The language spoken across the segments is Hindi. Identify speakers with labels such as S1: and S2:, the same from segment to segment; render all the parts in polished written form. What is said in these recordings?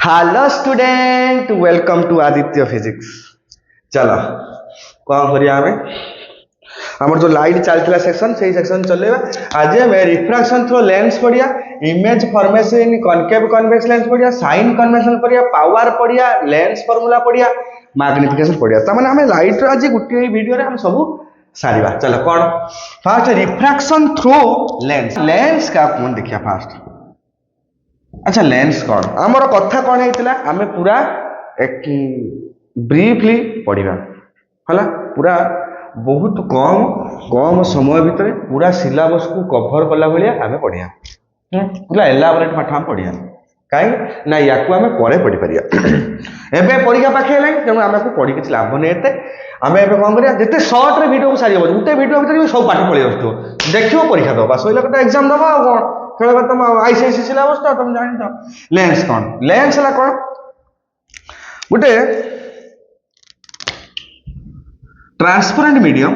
S1: Hello student, welcome to Aditya physics. चलो कौन करिया हमें हमर जो लाइट चलता सेक्शन से सेक्शन चलेगा। आज हम रिफ्रैक्शन थ्रू लेंस पढ़िया, image formation in concave convex lens पढ़िया, साइन कन्वेंशन पढ़िया, पावर पढ़िया, लेंस फार्मूला पढ़िया, मैग्निफिकेशन पढ़िया। त माने हमें लाइट आज गोटे वीडियो रे हम सब सारिबा। चलो कौन fast refraction through lens. Lens का कौन देखिया फास्ट। अच्छा लेंस कौन आमर कथा कौन होता आम पूरा एक ब्रीफली पढ़ा है पूरा बहुत कम कम समय भितर पूरा सिलेबस को कभर कला भाया आम पढ़िया पूरा एलाबोरेट पाठ आम पढ़िया कहीं ना या आम पर पढ़ी पार एवं परीक्षा पाखे तेणु आम को पढ़ी किसी लाभ नहीं एते आम एवं कौन करिया जिते सर्ट वीडियो को सारी गोटे वीडियो भर सब पाठ पलि आसो देखो परीक्षा दबा सैला गोटे एग्जाम दबा कौन खेल तुम आईसीआईसी सिलेबस तो तुम जान। लेंस कौन लेंस है कौन गोटे transparent medium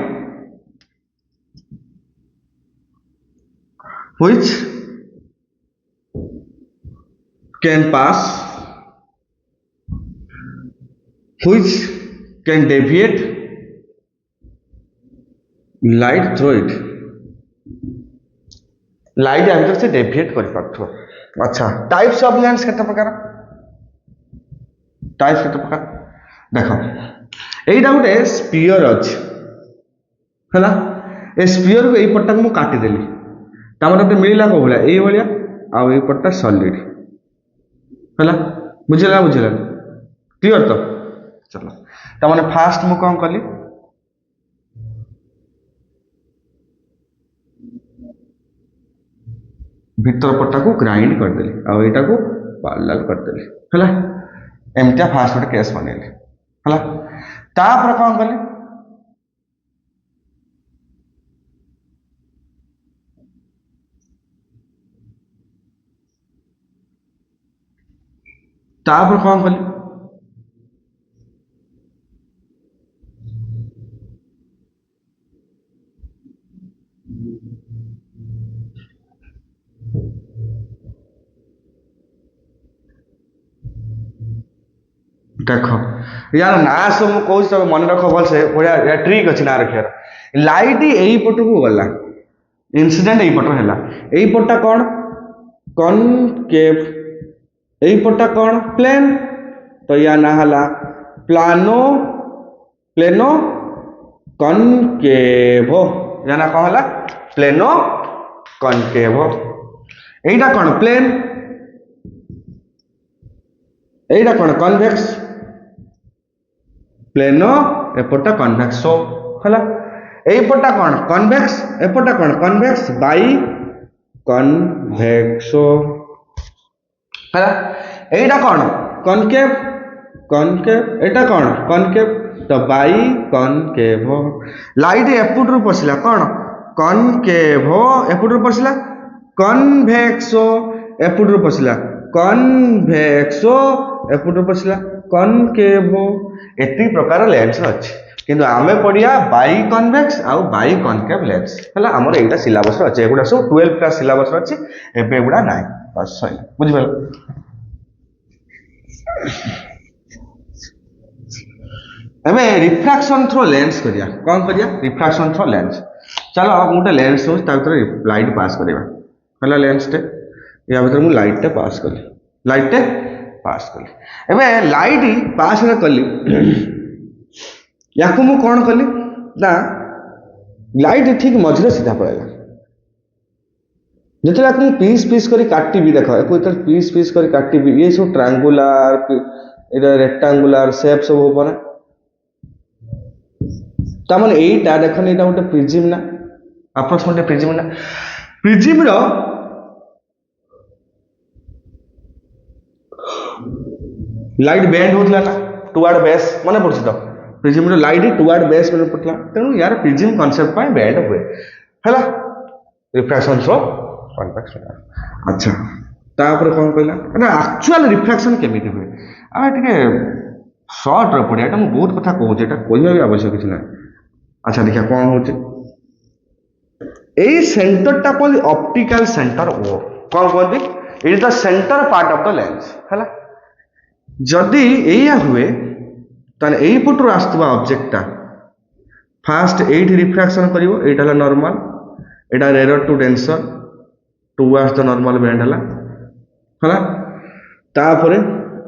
S1: which can pass, which can deviate light through it. Light या भीतर से डेविएट कर पाथो। अच्छा टाइप्स ऑफ लेंस केते प्रकार टाइप्स केते प्रकार देखो एइटा गोटे स्फीयर अछि हला ए स्फीयर को एई पट्टा को मु काटी देली तामर गोटे मिलिला को भला एई भलिया आ एई पट्टा सॉलिड हला बुझला क्लियर तो चलो ता माने फास्ट मु कोन करली भीतर पट्टा को ग्राइंड करदेली आ एटा को पैरेलल करदेली हला एमटा फास्ट गोटे केस बनेली हला तापर कोन करली तापर कोन करली देख यार ना सब कौन सब मन रख भल से बढ़िया ट्रिक अच्छी ना रखार लाइट यही पट को गला इनसीडेंट यही पट है यही पट्टा कौन कनकेव यही पट्टा कौन प्लेन तो या ना हला प्लानो प्लेनो कनकेव या ना कौन हला प्लेनो कनकेव यहीटा कौन प्लेन यहीटा कौन कन्वेक्स प्लेनो एपटा कन्वेक्सो हला एई पटा कौन कन्वेक्स एपटा कौन कन्वेक्स बाई कन्वेक्सो हला एईटा कौन कनकेव कनकेव एटा कौन कनकेव तो बाई कनकेव लाइट एपुटरू पसिला कौन कनकेव एपुटरू पसिला कन्वेक्सो एपुटरू पसिला कन्वेक्सो एपुटरू पसिला कनकेव एति प्रकार लेंस अछि किंतु आमे पढ़िया बाई कन्वेक्स आउ बाई कनकेव लेंस हला हमर एटा सिलेबस अछि एगुडा सब 12 क्लास सिलेबस अछि एबे एगुडा नाही बस सही बुझि गेल। एमे रिफ्रैक्शन थ्रू लेंस करिया कोन करिया रिफ्रैक्शन थ्रू लेंस चलो अब मोटे लेंस हो ता भीतर लाइट पास करबा हला लेंस टे या भीतर मु लाइट टे पास करली लाइट टे पास कली एबे लाइट पास रे कली याकू मु कोन कली ना लाइट ठीक मझरे सीधा पड़ेगा जेतला कि पीस पीस करी काटी भी देखो एको इतर पीस पीस करी काटी भी ये सब ट्रायंगुलर इधर रेक्टेंगुलर शेप सब हो पना ता माने एटा देखन एटा गोटे प्रिज्म ना अप्रोक्सीमेटली प्रिज्म रो लाइट बेंड होतला ना टुवर्ड बेस माने पड़छ तो प्रिज्म रो लाइट टुवर्ड बेस में पड़तला तेनु यार प्रिज्म कांसेप्ट पाए बेंड हुए हला रिफ्रैक्शन थ्रू कन्वेक्स अच्छा तापर कोन कहला ना एक्चुअल रिफ्रैक्शन केमिति हुए आ टिके शॉर्ट रे पड़े एटा मु बहुत कथा कहू एटा कहबा भी आवश्यक किछ ना अच्छा देखिया कोन होचे एई सेंटर टा कोन ऑप्टिकल सेंटर ओ कोन कहबी it is the centre part of the lens है जदि एया हुए ताने एई पटु आस्तबा ऑब्जेक्टटा फास्ट एट रिफ्रैक्शन करिवो एटा हला नॉर्मल एटा rare to denser towards the normal bend हला तापरे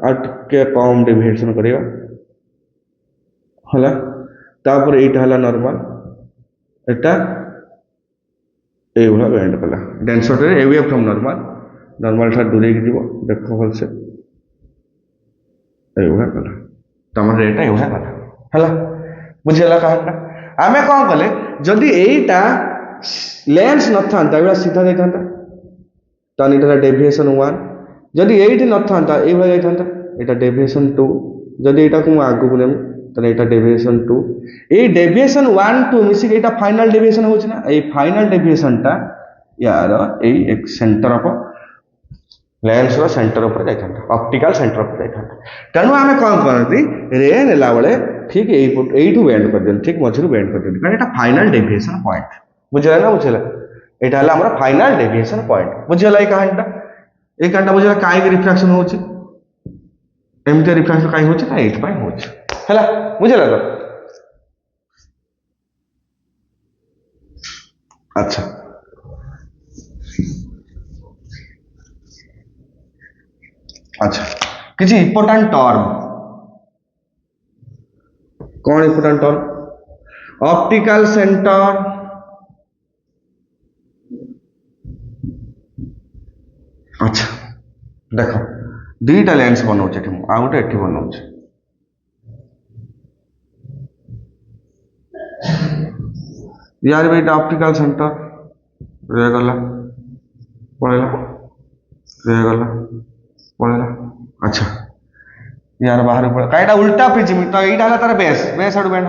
S1: आ टिके कम डेविएशन करिवा हला तापरे एटा हला नॉर्मल एटा ए भला बैंड कला डेंसर रे अवे फ्रॉम नॉर्मल था दूरे की जीवो देखो भल से ए भला कला तमर एटा ए भला कला हला बुझेला कहाटा आमे कोन कले जदी एटा लेंस न थांता एबा सीधा जाई थांता तान एटा डेविएशन 1 जदी एटी न थांता ए भला जाई थांता एटा डेविएशन 2 जदी एटा को आगु को नेम ताने एटा डेविएशन 2 ए डेविएशन 1 2 मिसी एटा फाइनल डेविएशन होछ ना ए फाइनल डेविएशन टा यार ए एक सेंटर ऑफ लेंस रो सेंटर ऊपर जाई थांता ऑप्टिकल सेंटर ऊपर जाई थांता तनु आमे कोन करती रे नेला बळे ठीक एइठू बेंड कर देन ठीक मझिरु बेंड कर देन कारण एटा फाइनल डेविएशन पॉइंट बुझला ना बुझला एटा हला हमरा फाइनल डेविएशन पॉइंट बुझला ए कांटा बुझला काई के रिफ्रैक्शन होची एमते रिफ्रैक्शन काई होची ना 8 पाई होची हला बुझला तो अच्छा अच्छा किसी इंपोर्टेंट टर्म कौन इंपोर्टेंट टर्म ऑप्टिकल सेंटर अच्छा देखो दुईटा लेंस बनाऊे आ गोटे एटी बनाऊे यार भी ऑप्टिकल सेंटर रे गला पळेला रे गला पळेला अच्छा यार बाहर पड़े काईटा उल्टा प्रिज्म तो एटा हला तार बेस आडू बैंड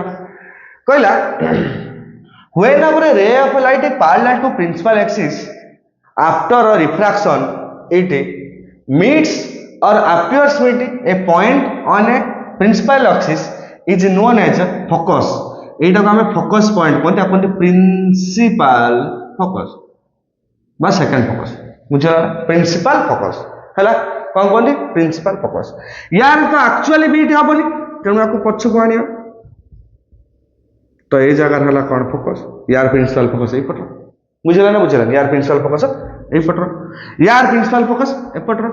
S1: कहला whenever ray of light parallel to principal axis after refraction it meets or appears with a point on a principal axis is known as a focus एटा को हमें फोकस पॉइंट कोनते अपन प्रिंसिपल फोकस बा सेकंड फोकस मुझे प्रिंसिपल फोकस हैला कौन कोनते प्रिंसिपल फोकस यार तो एक्चुअली बीट हबनी तेणु आपको पछ को आनियो तो ए जगह हला कौन फोकस यार प्रिंसिपल फोकस ए पटो बुझला ना बुझला यार प्रिंसिपल फोकस ए पटो यार प्रिंसिपल फोकस ए पटो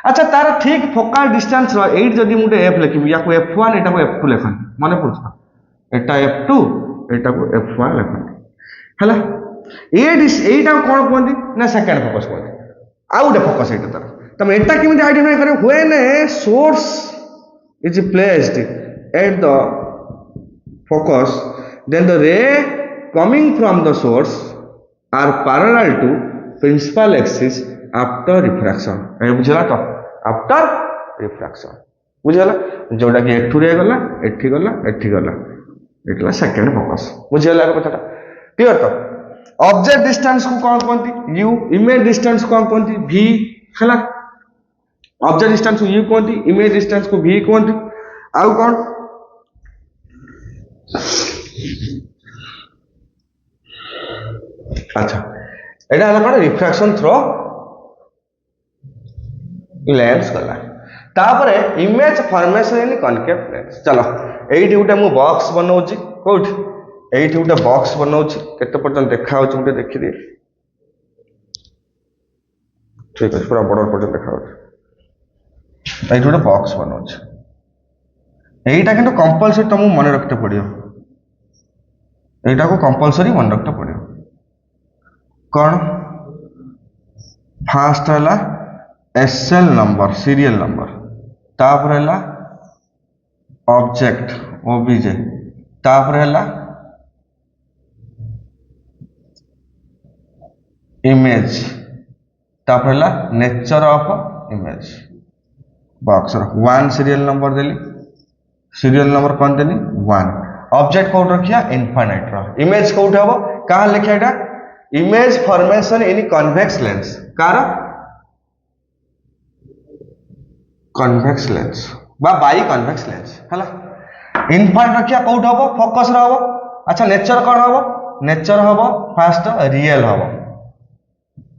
S1: अच्छा तार ठीक फोकल डिस्टेंस रो 8 जदी मुटे एफ लिखिबि या को f1 एटा को f2 लेखन माने पुछा एटा f2 एटा को f1 लेखन हला एटा कोन कोंदी ना सेकंड फोकस कोंदी आउटे फोकस एटा तार तम एटा किमिति आइडेंटिफाई करे when a source is placed at the focus then the ray coming from the source are parallel to principal axis after refraction ए बुझला तो आफ्टर रिफ्रैक्शन बुझला जोटा कि एठू रे गला एठी गला एठी गला एटला सेकंड फोकस बुझला कथाटा क्लियर तो ऑब्जेक्ट डिस्टेंस को कोन कोनती u इमेज डिस्टेंस को कोन कोनती v हला ऑब्जेक्ट डिस्टेंस को u कोनती इमेज डिस्टेंस को v कोनती आउ कोन अच्छा एटा हला कोन रिफ्रैक्शन थ्रो लेंस गला तापरे image formation in concave lens चलो एठी उटे मु बॉक्स बनाउची कोठ एठी उटे बॉक्स बनाउची केते पर्यंत देखा होची उटे देखि दे ठीक है पूरा बॉर्डर पर्यंत देखा होची एठी उटे बॉक्स बनाउची एटा किंतु कंपलसरी तुम मन रखते पड़ियो एटा को कंपलसरी मन रखते पड़ियो कौन फास्ट हला एसएल नंबर सीरियल नंबर तापर हला ऑब्जेक्ट ओबीजे तापर हला इमेज तापर हला nature of image box 1 serial number Delhi serial number कौन देनी 1 ऑब्जेक्ट कोड रखिया इनफाइनाइट रो इमेज कोड हबो कहां लिखिया एटा इमेज फॉर्मेशन इन convex lens car convex lens बा बाई कन्वेक्स लेंस हला इनफाइनाइट रखिया कोड हबो फोकस रो हबो अच्छा नेचर कोन हबो नेचर हबो फास्ट रियल हबो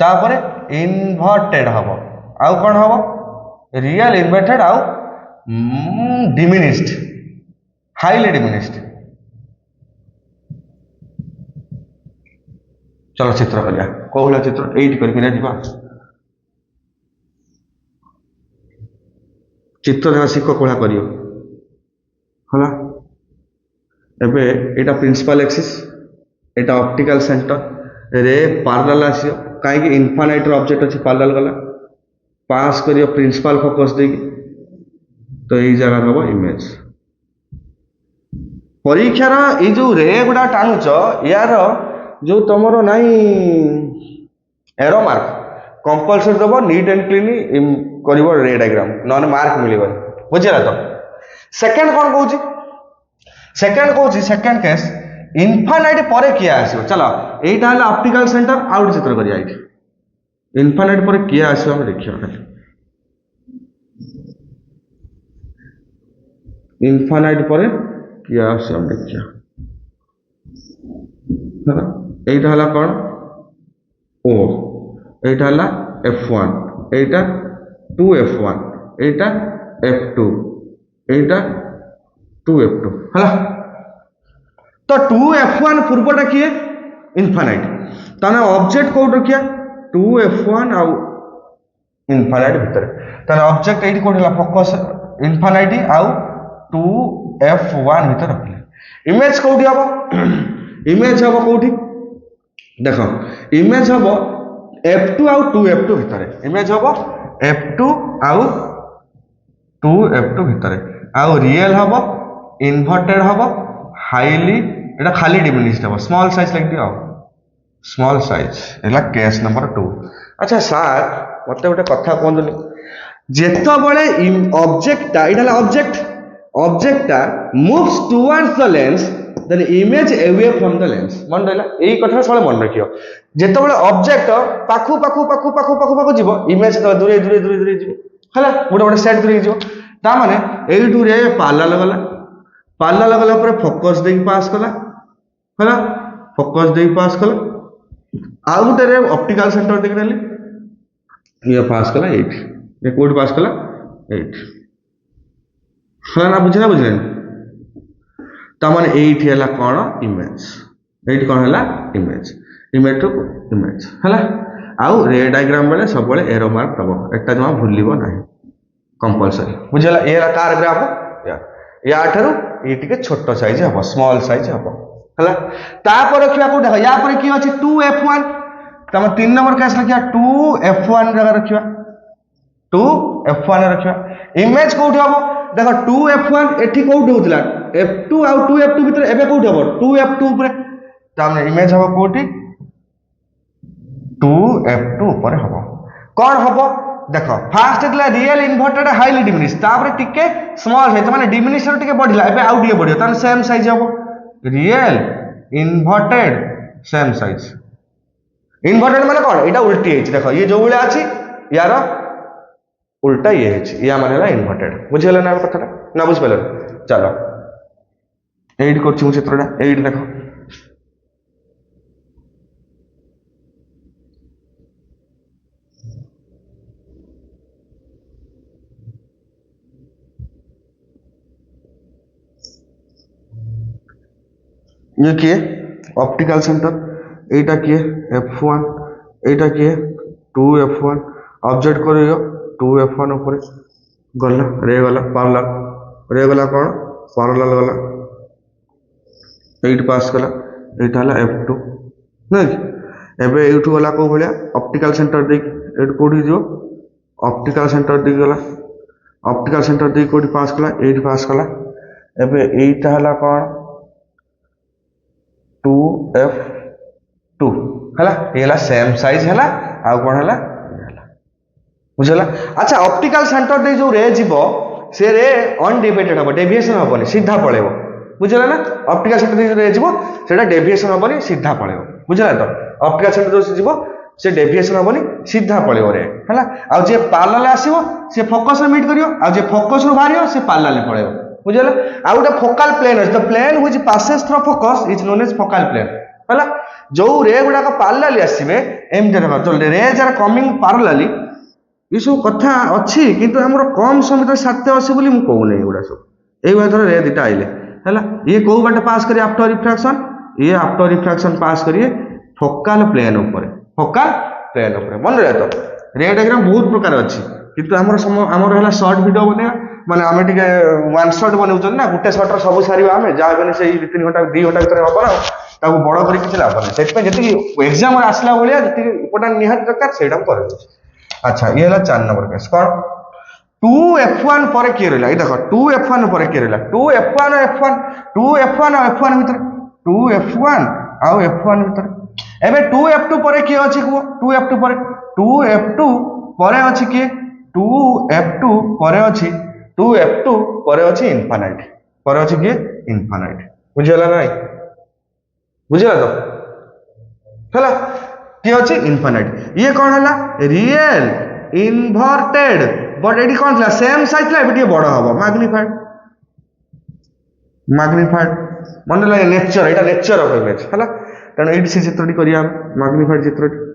S1: तापरे इन्वर्टेड हबो आउ कौन हम रियल इन्वर्टेड आउ डिमिनिस्ड हाईली डिमिनिस्ड। चलो चित्र करिया कौ भाया चित्र एट करके जा चित्र देखा शिख कौन कर एबे एटा प्रिंसिपल एक्सिस एटा ऑप्टिकल सेंटर रे पैरेलल आसियो कहीं इनफाइनाइट ऑब्जेक्ट अच्छे पैरेलल गला पास करियो प्रिंसिपल फोकस दे तो यही जगह हम इमेज परीक्षार ये जो रे गुड़ा टाणुच यार जो तुम नाई एरो मार्क कंपलसरी दब नीट एंड क्लीन कर रे डायग्राम ना मार्क मिल बुझेगा तो सेकेंड कौन कौन सेकेंड कौन सेकेंड केस इनफाइनाइट पर किए आसो चलो यहीटा है ऑप्टिकल सेंटर आउट चित्र करिया इनफाइनाइट पर किए आसो हम देखिए खाली इनफाइनाइट पर किए आसो हम देखिए यहीटा है कौन ओ यहीटा है F1 यहीटा 2F1 यहीटा F2 यहीटा 2F2 है तो 2F1 पूर्वटा किए इनफाइनाइट ताने ऑब्जेक्ट कोड रखिया 2F1 आउ इनफाइनाइट भितर ताने ऑब्जेक्ट एठी कोड हला फोकस इनफाइनाइट आउ 2F1 भितर रखले इमेज कोठी हबो इमेज हबो कोठी देखो इमेज हबो F2 आउ 2F2 भितर इमेज हबो F2 आउ 2F2 भितर आउ रियल हबो इन्वर्टेड हबो हाईली एटा खाली डिमिनिश्ड हबो स्मॉल साइज लाइक दियो स्मॉल साइज एला केस नंबर 2 अच्छा सर मते गोटे कथा कोंदुनी जेतो बळे ऑब्जेक्ट एटा object moves towards the lens then image away from the lens मन रहला एई कथा सबले मन रखियो जेतो बळे ऑब्जेक्ट पाखु पाखु पाखु पाखु पाखु पाखु जीवो इमेज तो दूरे दूरे दूरे दूरे जीवो हला गोटे गोटे सेट दूरे जीवो ता माने एइटू रे पैरेलल गला पर फोकस दे पास कला हला फोकस दे पास कला आउ गोटे रे ऑप्टिकल सेंटर देख नेली ये पास कला 8 ये कोड पास कला 8 हला ना बुझले ता माने 8 हला कोन इमेज 8 कोन हला इमेज इमेज टू इमेज हला आउ रे डायग्राम बेले सब बेले एरो मार्क दबो एटा जमा भूलिबो नाही कंपलसरी बुझला ए कार ग्राफ या ठारू ये टिके छोटो साइज हबो स्मॉल साइज हबो हला तापर रखिया को देखो या पर की अछि 2F1 तम 3 नंबर केस रखिया 2F1 जगह रखिया 2F1 रखिया इमेज कोठी हबो देखो 2F1 एठी कोठी होतला F2 आउ 2F2 भीतर एबे कोठी हबो 2F2 ऊपर तामने इमेज हबो कोठी 2F2 ऊपर हबो कोन हबो देखो फास्ट इतला रियल इन्वर्टेड हाईली डिमिनिश तापर टिके स्मॉल है माने डिमिनिशन टिके बढ़िला एबे आउ टिके बढ़ियो तान सेम साइज हबो real inverted same size inverted माने कोन एटा उल्टी है देखो ये जो उले अछि यार उल्टा ये है या माने ला इन्वर्टेड बुझियला ना कथाटा ना बुझ पेलो चलो एड करछि मु चित्रटा एड देखो ये किए ऑप्टिकल सेंटर एटा किए F1 एटा किए 2F1 ऑब्जेक्ट करियो 2F1 ऊपर गला रे गला कौन पैरेलल गला 8 पास कला एटा हला F2 नहीं एबे एठू गला को भलिया ऑप्टिकल सेंटर दे एट कोडी जो ऑप्टिकल सेंटर दे गला ऑप्टिकल सेंटर दे कोडी पास कला 8 पास कला एबे एटा हला कौन 2F2 हला एला सेम साइज हला आ कोन हला बुझला अच्छा ऑप्टिकल सेंटर दे जो रे जीवो से रे अनडिविएटेड हबो डेविएशन हबोनी सीधा पळेबो बुझला ना ऑप्टिकल सेंटर दे रे जीवो सेटा डेविएशन हबोनी सीधा पळेबो बुझला तो ऑप्टिकल सेंटर जो जीवो से डेविएशन हबोनी सीधा पळेबो रे हला आ जे पैरेलल आसीबो से फोकस रे मीट करियो आ जे फोकस रो भारियो से पैरेलल पळेबो बुझला आ उटा focal plane is the plane which passes through focus is known as focal plane हला जो रे गुडा का पैरेलल आसीबे एम जे देखो जो रे जरा कमिंग पैरेलली ये सब कथा अच्छी किंतु हमर कम समय तो साथे अछि बोली मु कहू नै एगुडा सब एई बार रे दिटा आइले हैला ये को बाटे पास करी आफ्टर रिफ्रैक्शन ये आफ्टर रिफ्रैक्शन पास करिए फोकल प्लेन ऊपर मन रहे तो रे डायग्राम बहुत प्रकार अछि किंतु हमर हला शॉर्ट वीडियो बने माने आमे टिके वन शॉट बनाउछन ना गुटे शॉट रो सब सारिबा आमे जा बने से 3 घंटा 2 घंटा भीतर हबो ना ताको बड़ करी किछ लाभ नै सेट पे जति एग्जाम रे आसला बलिया जति इंपोर्टेंट निहात दरकार सेटा कर अच्छा ये हला 4 नंबर केस कोन 2f1 पर के रहला ई देखो 2f1 पर के रहला 2f1 f1 2f1 और f1 भीतर 2f1 और f1 भीतर एबे 2f2 पर के अछि को 2f2 पर 2f2 पर अछि के 2f2 पर अछि 2f2 पर अछि इनफाइनाइट पर अछि के इनफाइनाइट बुझला नै बुझला तो हला के अछि इनफाइनाइट ये कोन हला रियल इन्वर्टेड बट एडी कोन हला सेम साइज ला एबे बड़ हबो मैग्निफाइड मन लगे nature Etah nature of image हला तने एडी से चित्रटी करिया मैग्निफाइड चित्रटी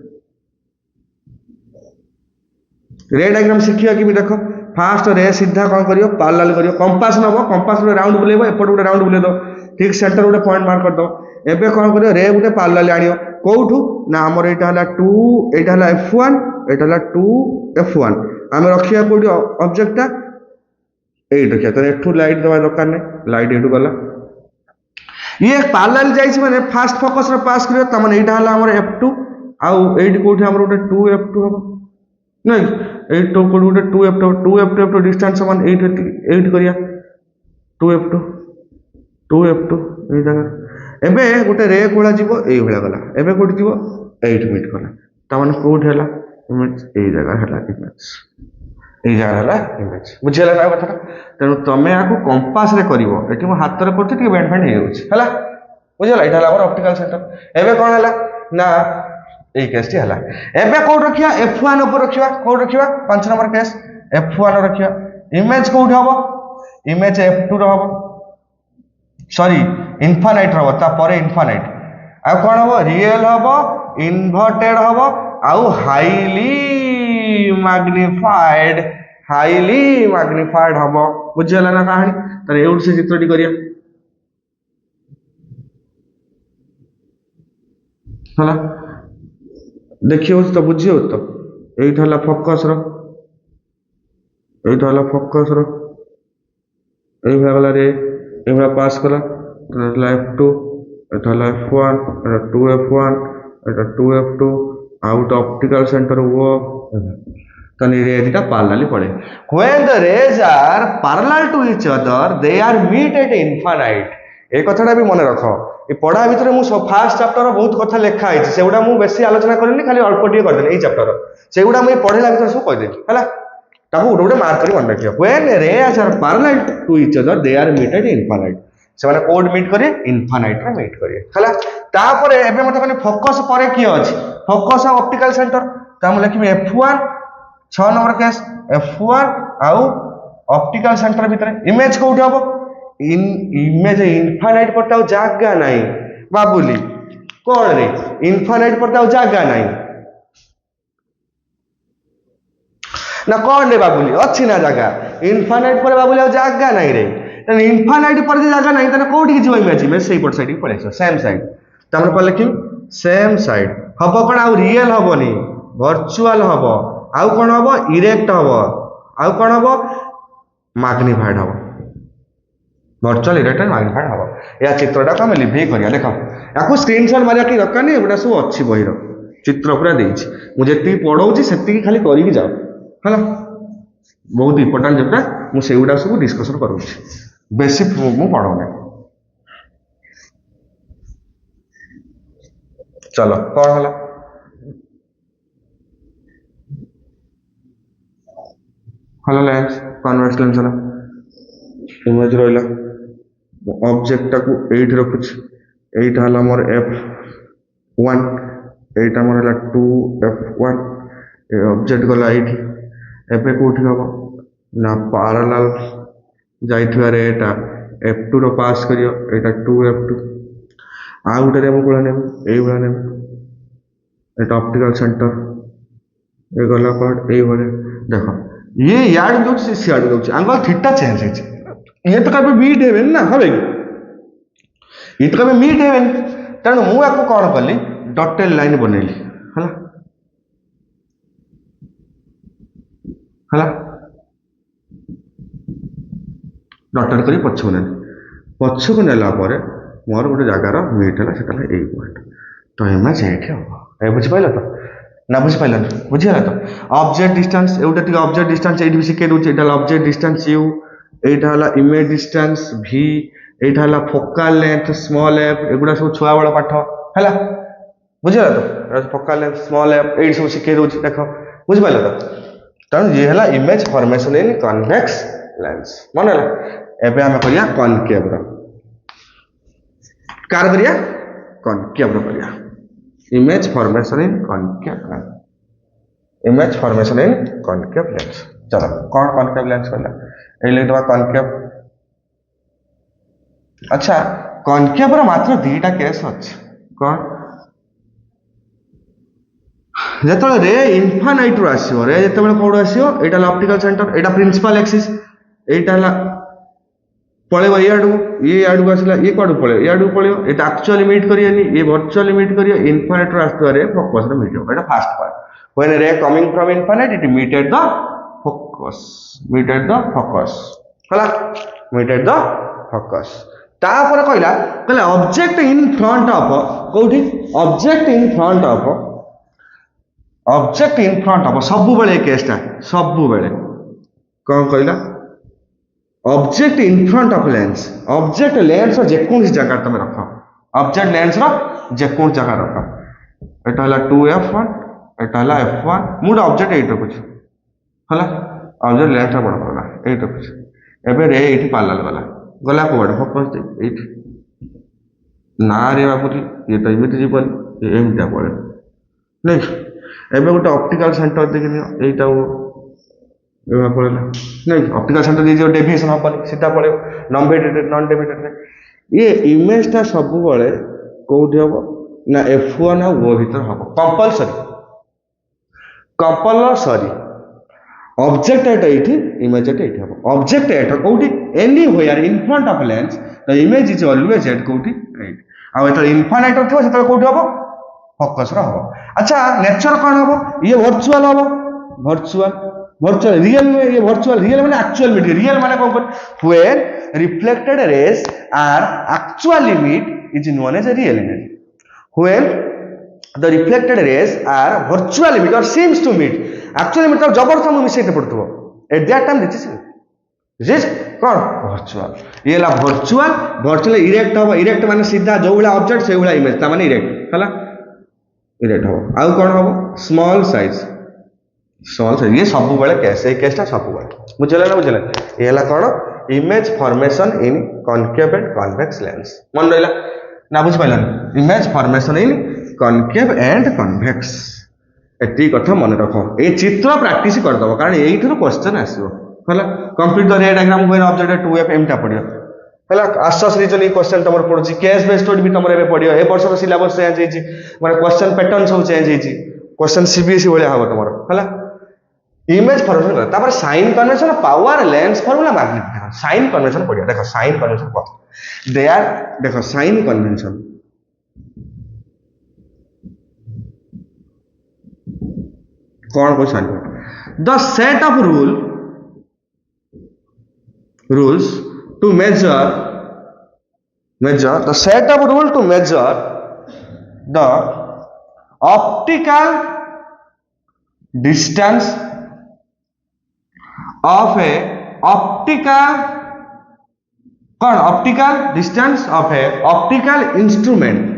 S1: रे डायग्राम शिखिया कि भी देखो फास्ट रे सीधा कौन करियो पैरेलल करियो कंपास नबो कंपास रे राउंड बुलेबो एपट गुटे राउंड बुले दो ठीक सेंटर गुटे पॉइंट मार्क कर दो एबे कौन करियो रे गुटे पैरेलल आनियो कोठू ना हमर एटा हला 2 एटा हला f1 एटा हला 2f1 हम रखिया कोडी ऑब्जेक्टटा एट रखिया त एठू लाइट दवा दरकार नै लाइट एठू गला ये पैरेलल जाइछ माने फास्ट फोकस रे पास करियो त माने एटा हला हमर f2 आउ एट कोठी हमर गुटे 2f2 हबो नहीं 8 तो कोड गुटे 2f2 डिस्टेंस समान 8 करिया 2f2 ए जगह एबे गुटे रे कोला जीवो एई भला गला एबे कोठी जीवो 8 मीट गला त माने कोठ हला इमेज एई जगह हला इमेज एई जगह हला इमेज बुझिला ना कथा तेनु तमे आकु कंपास रे करिवो एठी मो हाथ रे करछ टिके बैंड बैंड हे होछ हला बुझिला एटा हला हमर ऑप्टिकल सेंटर एबे कोन हला ना এই কেসটি হলা এবে কোড রাখিয়া f1 উপর রাখিবা কোড রাখিবা 5 নম্বর কেস f1 রাখিবা ইমেজ কোড হবো ইমেজ f2 র হবো সরি ইনফাইনাইট হবো তারপরে ইনফাইনাইট আর কোন হবো রিয়েল হবো ইনভার্টেড হবো আউ হাইলি ম্যাগনিফাইড হবো বুঝিলা না কাহিনী তাহলে এউট সে চিত্রটি করিয়া হলা देखियो तो बुझियो तो एइठ हला फोकस रो एइठ हला फोकस रो एइ भागला रे एइ भाग पास कला हला f2 एटा हला f1 एटा 2f1 एटा 2f2 आउट ऑप्टिकल सेंटर वो तनी रे एटा पैरेलली पड़े when the rays are parallel to each other they are meet at infinite ए कथाटा भी मन रखो ए पढ़ा भितर मु फर्स्ट चैप्टर बहुत कथा लिखा है सेगुडा मु बेसी आलोचना करनी खाली अल्प टिके कर देनी ए चैप्टर सेगुडा मु पढ़ेला भितर सब कह देनी हला ताको उडे उडे मार्क करी मन रखियो when rays are parallel to each other they are meet at infinite से माने कोड मीट करे इनफाइनाइट रे मीट करे हला तापरे एबे मते कने फोकस परे की अछि फोकस ऑप्टिकल सेंटर ता मु लिखिबे f1 6 नंबर केस f1 आउ ऑप्टिकल सेंटर भितर इमेज कोउठ हबो इमेज इनफाइनाइट पड़ता जागा नहीं बाबुली कौन रे इनफाइनाइट पड़ता जागा नहीं ना कौन रे बाबुली अच्छी ना जगह इनफाइनाइट पर बाबुली जागा नहीं रे इनफाइनाइट पर जागा नहीं तने कोठी जीव इमेज में सही पट साइड पड़े सेम साइड तमर पर लिखिम सेम साइड हबो कोन आ रियल हबोनी वर्चुअल हबो आउ कोन हबो इरेक्ट हबो आउ कोन हबो मैग्निफाइड हबो वर्चुअल इरेक्ट एंड मैग्निफाइड हबो या चित्रटा को हम लिभे करिया देखो याकू स्क्रीनशॉट मारिया की दरकार नहीं एबडा सब अच्छी बहिरो चित्र पूरा देछि मु जेति पढौछि सेति खाली करि कि जाओ हला बहुत इंपोर्टेंट जेटा मु सेउडा सब डिस्कशन करूछि बेसिक मु पढौने चलो कौन हला हला लेंस कन्वेक्स लेंस हला इमेज रहिला ऑब्जेक्ट टाकू 8 रखुछ 8 हला मोर f1 8 मोर हला 2f1 ए ऑब्जेक्ट गला 8 एबे कोठी हबो ना पैरेलल जाइथुआ रे एटा f2 रो पास करियो एटा 2f2 आ उटे रे कोला ने एई बला ने एटा ऑप्टिकल सेंटर ए गला पार्ट ए बले देख ये याड दउछि सियाड दउछि एंगल थीटा चेंज है ये तो कभी मीट हेबेन ना हबे ये तो कभी मीट हेबेन तेणु मु आपको कौन कली डॉटेड लाइन बनैली हला हला डॉटेड करी पछको नेला परे मोर गोटे जगार मीट है सेटा ए पॉइंट तो इमेज एठी हम ए बुझि पाइला तो ना बुझि पाइला बुझिला तो ऑब्जेक्ट डिस्टेंस एउटा टिक ऑब्जेक्ट डिस्टेंस एठी भी सिके दोछि एटा ऑब्जेक्ट डिस्टेंस u एटा हला इमेज डिस्टेंस v एटा हला फोकल लेंथ स्मॉल f एगुडा सब छुआ बड़ पाठ हला बुझिला तो फोकल लेंथ स्मॉल f एठी सब सिके दोछि देखो बुझि पाइला तो तण ये हला इमेज फॉर्मेशन इन कन्वेक्स लेंस मन हला एबे हम करिया कॉनकेव रो कार करिया कॉनकेव रो करिया image formation in concave image formation in concave lens चलो कौन कॉनकेव लेंस कहला ए लिख दबा कॉनकेव अच्छा कॉनकेव रो मात्र दुईटा केस अछि कौन जेतले रे इनफाइनाइट रो आसीओ रे जेतले कोड आसीओ एटा ऑप्टिकल सेंटर एटा प्रिंसिपल एक्सिस एटा ला पळेबो ये आडू आसला ये कोड पळे ये आडू पळेयो एटा एक्चुअली मीट करियनी ये वर्चुअली मीट करियो इनफाइनाइट रो आस्तो रे फोकस रो मीट एटा first part when ray coming from infinite it meet at the focus meet at the focus हला मीट एट द फोकस तापर कहला ऑब्जेक्ट इन फ्रंट ऑफ कोठी ऑब्जेक्ट इन फ्रंट ऑफ सबु बेले केसटा सबु बेले कौन कहला object in front of lens object lens जे कोन जगह तुम रख ऑब्जेक्ट लेंस रो जे कोन जगह रख एटा हला 2f1 एटा हला f1 मुड ऑब्जेक्ट एट रखुछ हला ऑब्जेक्ट लेंस रा बड़ पड़ला एट रखुछ एबे रे एठी पार्लल गला कोड फोकस दे एठी ना रे बापुरी ये तो इमिति जीवन ये एमटा पड़े नहीं एबे गोटे ऑप्टिकल सेंटर देखिनियो एटा एबे पड़ेला नहीं ऑप्टिकल सेंटर दे जो डेविएशन अपन सीधा पड़े नॉन डेविएटेड ये इमेज ता सब बळे कोठी हबो ना f1 आ वो भीतर हबो कंपलसरी ऑब्जेक्ट एट एठी इमेज एट एठी हबो ऑब्जेक्ट एट कोठी anywhere in front of lens the image is always at कोठी एट आ एत इनफाइनाइट थियो सेत कोठी हबो फोकस रो हबो अच्छा नेचर कोन हबो ये वर्चुअल हबो वर्चुअल रियल में ये वर्चुअल रियल माने एक्चुअल मीट रियल माने कोन when reflected rays are actually meet is known as a real image when the reflected rays are virtually meet or seems to meet actually meet जबरदस्त हम मिसेट पड़तबो at that time this is कौन virtual ये ला virtual इरेक्ट हो इरेक्ट माने सीधा जो वाला ऑब्जेक्ट से वाला इमेज ता माने इरेक्ट हला इरेक्ट हो आउ कौन हो स्मॉल साइज ये सब बेले केस ए केसटा सब बेले बुझले ना बुझले ये ला कौन image formation in concave and convex lens मन रहला ना बुझ पाइला image formation in concave and convex एती कथा मन रखो ए चित्र प्रैक्टिस कर दबो कारण एई थरो क्वेश्चन आसीबो हला कंप्लीट द रे डायग्राम व्हेन ऑब्जेक्ट 2f एमटा पडियो हला आसस रीजनिंग क्वेश्चन तमर पडुची केस बेस्ड स्टडी भी तमर एबे पडियो ए वर्ष रो सिलेबस चेंज हेची माने क्वेश्चन पैटर्न सब चेंज हेची क्वेश्चन सीबीएसई वाला हबो तमर हला इमेज फॉर्मेशन तापर sign convention power lens formula magnification sign convention पडियो देखो साइन कन्वेंशन को दे आर देखो साइन कन्वेंशन कौन question the set of rules to measure the set of rule to measure the optical distance of a optical distance of a optical instrument.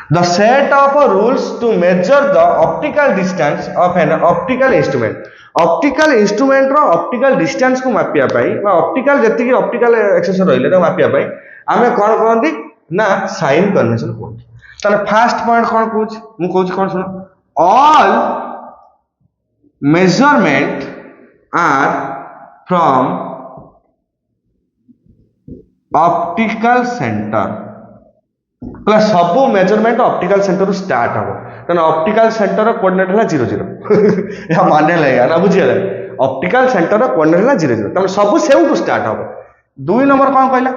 S1: The set of rules to measure the optical distance of an optical instrument. Optical instrument row optical distance को मापिया पाई बा optical जति की optical एक्सेस रहिले रो मापिया पाई आमे कोन कहंती ना साइन कन्वेंशन कहंती ताले फर्स्ट पॉइंट कोन कहूछ मु कहूछ कोन सुनो all measurement are from optical center plus सब मेजरमेंट ऑप्टिकल सेंटर स्टार्ट हम तेना ऑप्टिकल सेंटर कोऑर्डिनेट है 0 0 या माने लगे ना बुझिए ऑप्टिकल सेंटर कोऑर्डिनेट है 0 0 तमें सब सेउटू स्टार्ट हम 2 नंबर कौन कहला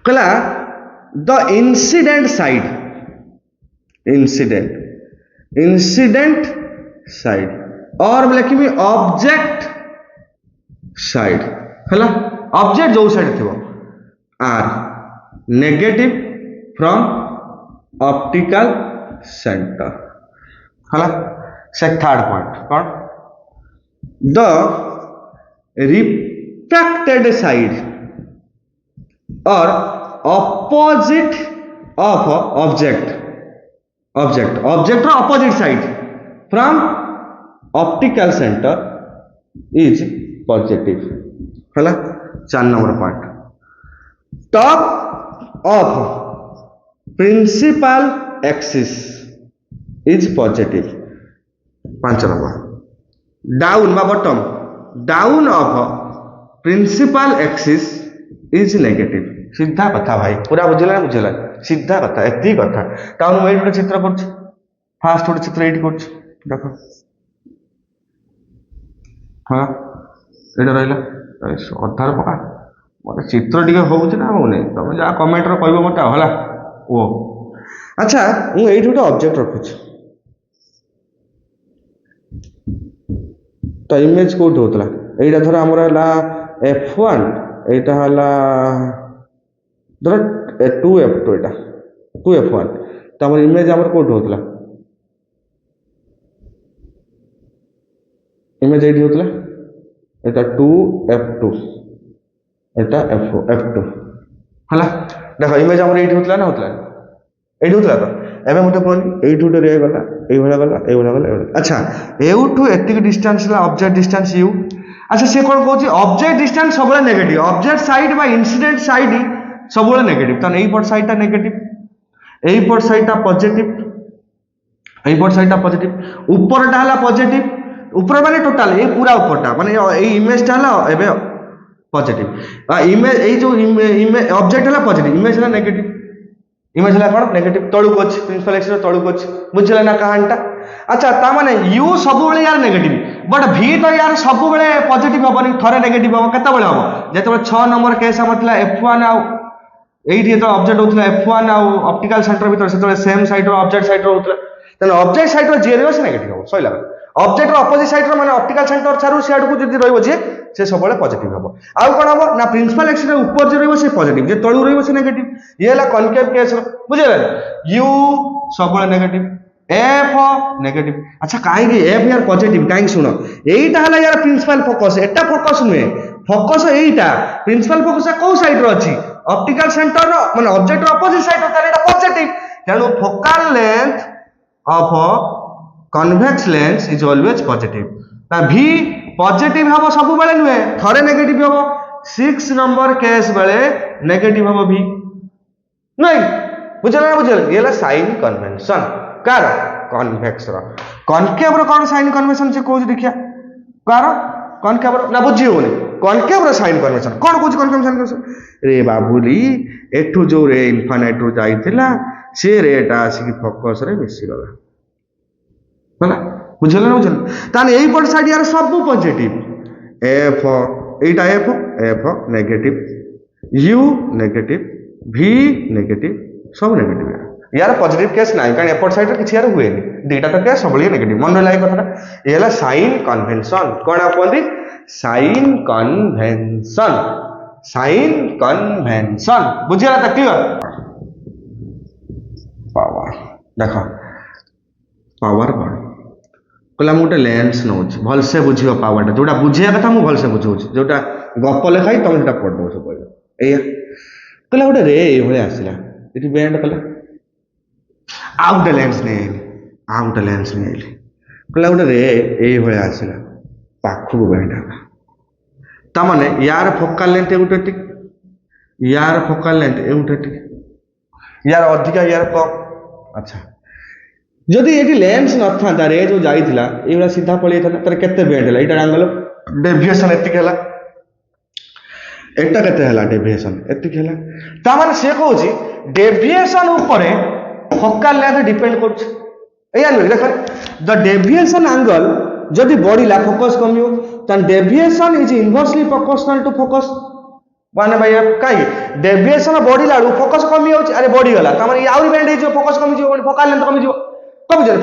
S1: कहला द इंसिडेंट साइड और लिखी ऑब्जेक्ट साइड है ऑब्जेक्ट जो साइड थी are negative from optical centre है से थर्ड पॉइंट कौन द रिफ्रैक्टेड साइड और opposite of object opposite side from optical centre is positive है 4 number point top of principal axis is positive 5 number down bottom down of principal axis is negative सीधा कथा भाई पूरा बुझला बुझला सीधा कथा एति कथा ताऊ मैं गोटे चित्र कर फास्ट गोटे चित्र एटी कर देख हाँ ये रहा अधार पका मत चित्र टी हो ना तुम जहाँ कमेंट कह मत है ओ अच्छा मुझे गोटे ऑब्जेक्ट रखुच तो इमेज कौट होता यहाँ धर आमर है F1 यहाँ है धर 2F2 यहाँ 2F1 तो आम इमेज आमर कौट होता इमेज ये होता এটা 2F2 এটা F2 हला देखो इमेज हमर एठी होतला ना होतला एठी होतला तो एबे मते कोन एठी उठे रे गला एई भला अच्छा एउ टू एतिक डिस्टेंस ला ऑब्जेक्ट डिस्टेंस यू अच्छा से कोन कहूची ऑब्जेक्ट डिस्टेंस सबले नेगेटिव ऑब्जेक्ट साइड बा इंसिडेंट साइड सबले नेगेटिव त एई पट साइड ता नेगेटिव एई पट साइड ता पॉजिटिव एई पट साइड ता पॉजिटिव ऊपर ता हला पॉजिटिव ऊपर माने टोटल ये पूरा ऊपरटा माने ये इमेज टा हला एबे पॉजिटिव इमेज ए जो इमेज ऑब्जेक्ट हला पॉजिटिव इमेज हला नेगेटिव इमेज हला कोन नेगेटिव तळु को अछि प्रिंसिपल एक्सिस तळु को अछि बुझला ना कहानटा अच्छा ता माने u सब बेले यार नेगेटिव बट v तो यार सब बेले पॉजिटिव होबनी थरे नेगेटिव हो केते बेले हो जेते 6 नंबर केस हमतला f1 आ एठी तो ऑब्जेक्ट होतला f1 आ ऑप्टिकल सेंटर भीतर सेते सेम साइड रो ऑब्जेक्ट साइड रो होतला तने ऑब्जेक्ट साइड रो जे रहबो से नेगेटिव हो सही लगा ऑब्जेक्ट अपोजिट साइड रो माने ऑप्टिकल सेंटर छारु से आडू जदी रहबो जे से सब बेले पॉजिटिव हबो आउ कोन हबो ना प्रिंसिपल एक्सिस रे ऊपर जे रहबो से पॉजिटिव जे तळु रहबो से नेगेटिव ये ला कॉनकेव केस बुझले u सब बेले नेगेटिव f नेगेटिव अच्छा काहे कि f यार पॉजिटिव काहे सुनो एईटा हला यार प्रिंसिपल फोकस एटा फोकस नुहे फोकस एईटा प्रिंसिपल फोकस को साइड रो अछि ऑप्टिकल सेंटर रो माने ऑब्जेक्ट रो अपोजिट साइड रो तारे एटा पॉजिटिव तेनु focal length of convex lens is always positive ना v पॉजिटिव हबो सब बेले नुहे थरे नेगेटिव हबो 6 नंबर केस बेले नेगेटिव हबो v नहीं बुझला ये ला साइन कन्वेंशन कार कन्वेक्स रो कॉनकेव रो कोन साइन कन्वेंशन से कोज देखिया कार कॉनकेव रो ना बुझी होनी कॉनकेव रो साइन कन्वेंशन कोन कोज कन्वेंशन कन्वेंशन रे बाबूली एठू जो रे इनफाइनाइट रो जाईथिला से रेटा आसी फोकस रे मिसी गला बोला बुझल ना बुझल ताने एई पट साइड यार सब पॉजिटिव f एटा f negative u negative v negative सब नेगेटिव यार पॉजिटिव केस नाही कारण एपट साइड रे किछि यार हुए दुईटा तो केस सबले नेगेटिव मन लागे कथा ये हला साइन कन्वेंशन कोन आपंदी साइन कन्वेंशन बुझिया त क्लियर पावर देखो पावर कोन कहला मु गोटे लेंस नौ भलसे बुझियो पावरटा जोटा बुझिया कथा मु भलसे बुझौछि जोटा गप लेखाई तुम सेटा पढ़ दो सब एया कहला गोटे रे ए भले आसिला एठी बेंड कला आउट लेंस ने कहला गोटे रे ए भले आसिला पाखु बेंड हला ता माने यार फोकल लेंथ एउटे टिक यार फोकल लेंथ एउटे टिक यार अधिका यार कम अच्छा जदि ये लेंस न था रे जो जाइथिला एबा सीधा पळी था तर केते बेंड हला एटा एंगल डेविएशन एतिक हला एटा केते हला डेविएशन एतिक हला ता माने से कहूची डेविएशन ऊपर फोकल लेंथ डिपेंड करछ एया नुहे देख द डेविएशन एंगल जदि बढ़िला फोकस कमियो तान deviation is inversely proportional to focus 1/f कहीं डेविएशन बढ़िला फोकस कमी हो अरे बढ़ीगला तो ये आउरी बेंड हो फोकस कमी फोकल लेंथ कमी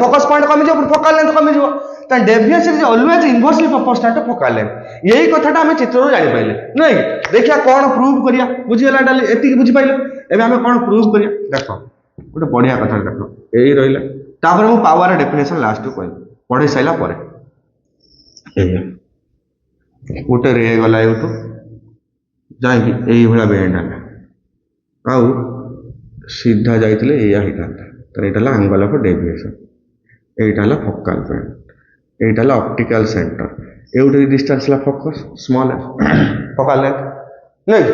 S1: फोकस पॉइंट कमी फोकल लेंथ कमी deviation is always inversely proportional to focal length यही कथाटा आम चित्र जानी पाइले नहीं देखिया कौन प्रूव करिया बुझीगला एति बुझी पाइले एबे आम कौन प्रूव करिया देख गोटे बढ़िया कथा देख यही रहिला तापर मु पावर डेफिनेशन लास्ट को पढ़े साइला परे गोटे रे गला एठू जाकि यही भाया बेंड है आउ सीधा जाइए या तो यहाँ एंगल ऑफ डेविएशन यहाँ फोकल पॉइंट यहाँ ऑप्टिकल सेंटर ये distance focus small focal length नहीं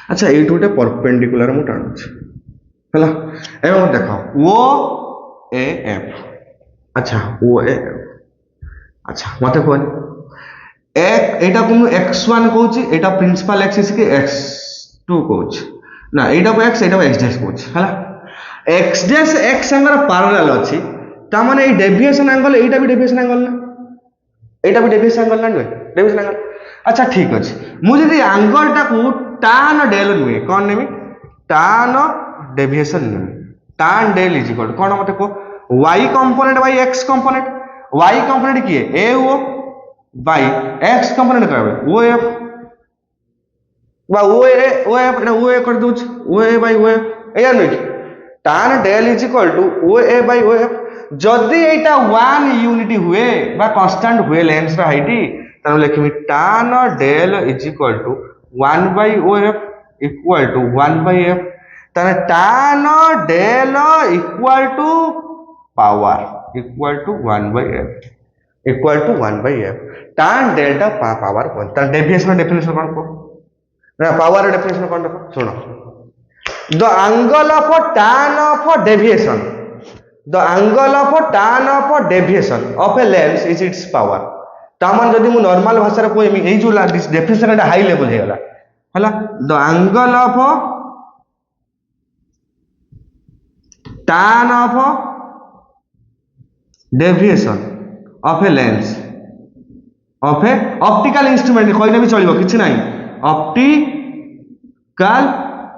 S1: अच्छा ये गोटे परपेंडिकुलर मुझे टाणुची है एवं देख ओ ए एफ अच्छा ओ ए एफ अच्छा मत कहनी एटा को x1 कहूँ एटा प्रिंसिपल एक्सिस के x2 कहूँ ना एटा को x एटा को x डैश कहूँ है x डैश x संगर पैरेलल अछि ता माने ए डेविएशन एंगल एटा भी डेविएशन एंगल ना एटा भी डेविएशन एंगल ना नुहे डेविएशन एंगल अच्छा ठीक अछि मु जदी एंगल टा को tan डेल नुहे कोन नेमी tan डेविएशन नुहे tan डेल इज इक्वल कोन मते को y component by x component y component किए a O by x component करबे ओ एफ बा ओ एफ एटा ओ ए कर दोछ ओ ए बाय ओ एफ एया नै tan del is equal to O A by O F जदी एटा 1 यूनिट हुए बा कांस्टेंट हुए लेंस रा हाइट तने लिखिमी tan del is equal to 1 by O f equal to 1 by f तने tan del equal to power equal to 1 by f equal to 1 by f tan delta power point तार डेविएशन डेफिनेशन कोन को ना पावर डेफिनेशन कोन देखो सुनो the angle of tan of deviation the angle of tan of deviation of a lens is its power तामन जदी मु नॉर्मल भाषा रे कोइ एई जो डेफिनेशन हाई लेवल हे गला हला the angle of tan of deviation of a lens of a optical instrument कहने भी चलिए किसी ना optical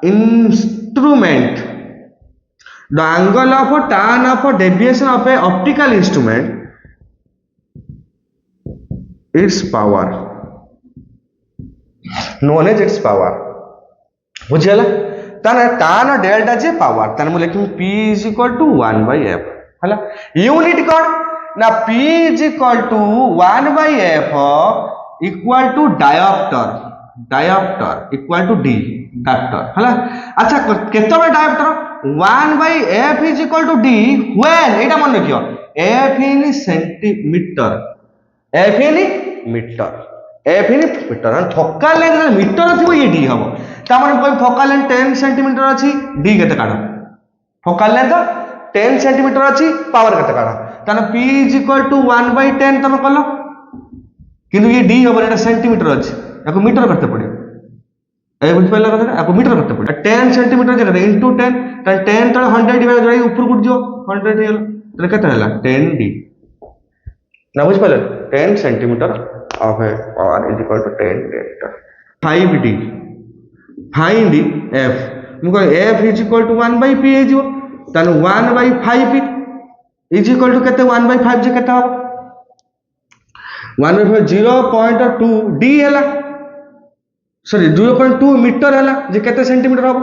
S1: instrument the angle of tan of deviation of a optical instrument its power known as its power बुझियला ताने tan डेल्टा जे पावर ताने मु लिखिम p is equal to 1 by f हला यूनिट कोन ना p is equal to 1 by f equal to dioptre equal to d dioptre हला अच्छा केतो बे dioptre 1 by f is equal to d when एटा मन रखियो f in centimetre f in metre f in metre focal length metre थिबो ये d हबो ता माने कोइ फोकल लेंथ 10 सेंटीमीटर अछि d केते काढो फोकल लेंथ 10 सेंटीमीटर अछि पावर केते काढो ताने p is equal to 1 by 10 तमे कलो किंतु ये d हबो एटा सेंटीमीटर अछि याको मीटर करते पड़े ए बुझ पाइला कथा याको मीटर करते पड़े 10 सेंटीमीटर जे इनटू 10 त 10 तळे 100 डिवाइड जोई ऊपर गुड जो 100 हेला तले केते हला 10d ना बुझ पाइला 10 centimetre of a power is equal to 10 delta 5d find f मुको f is equal to 1 by p हे जो ताने 1 bye 5p is equal to केते 1 बाय 5 जे केते हो 1 बाय 0.2 d हैला सॉरी 0.2 मीटर हैला जे केते सेंटीमीटर हो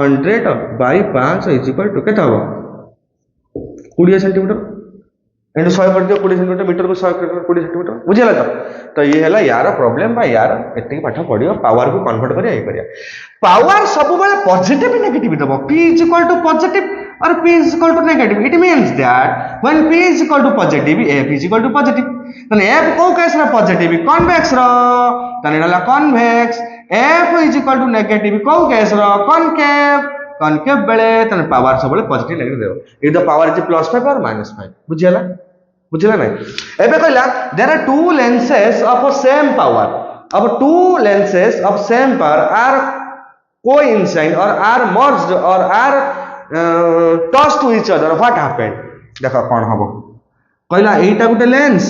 S1: 100 बाय 5 इज इक्वल टू केते हो 20 सेंटीमीटर एंड 100 कर दियो 20 सेंटीमीटर मीटर को 100 कर 20 सेंटीमीटर बुझिला तो ये हैला यार प्रॉब्लम बा यार एते पाठ पढियो पावर को कन्वर्ट करिया ए करिया पावर सब बेले पॉजिटिव नेगेटिव देबो p is equal to positive और p is equal to negative. It means that when p is equal to positive, f is equal to positive. Then f को केस रे positive convex रो तने रहला convex f is equal to negative को केस रो concave बेले तने पावर सब बेले positive नेगेटिव देबो if the power is +5 or -5 बुझिला नहीं एबे कहला there are two lenses of same power अब two lenses of same power are coincident or are merged or are tossed to each other what happened देख कौन हम कहला यहीटा गोटे लेंस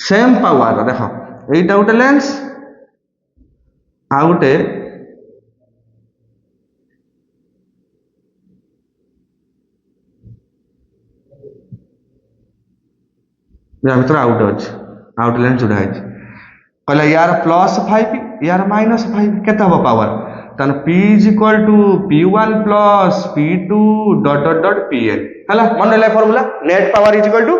S1: सेम पावर देख यहीटा गोटे लेंस आ गोटे या भीतर आउट अच्छे आउट लेंस जोड़ा है कहला यार +5 यार -5 केते हम पावर तन P is equal to P1 plus P2 dot dot dot Pn हला मन ले formula net power is equal to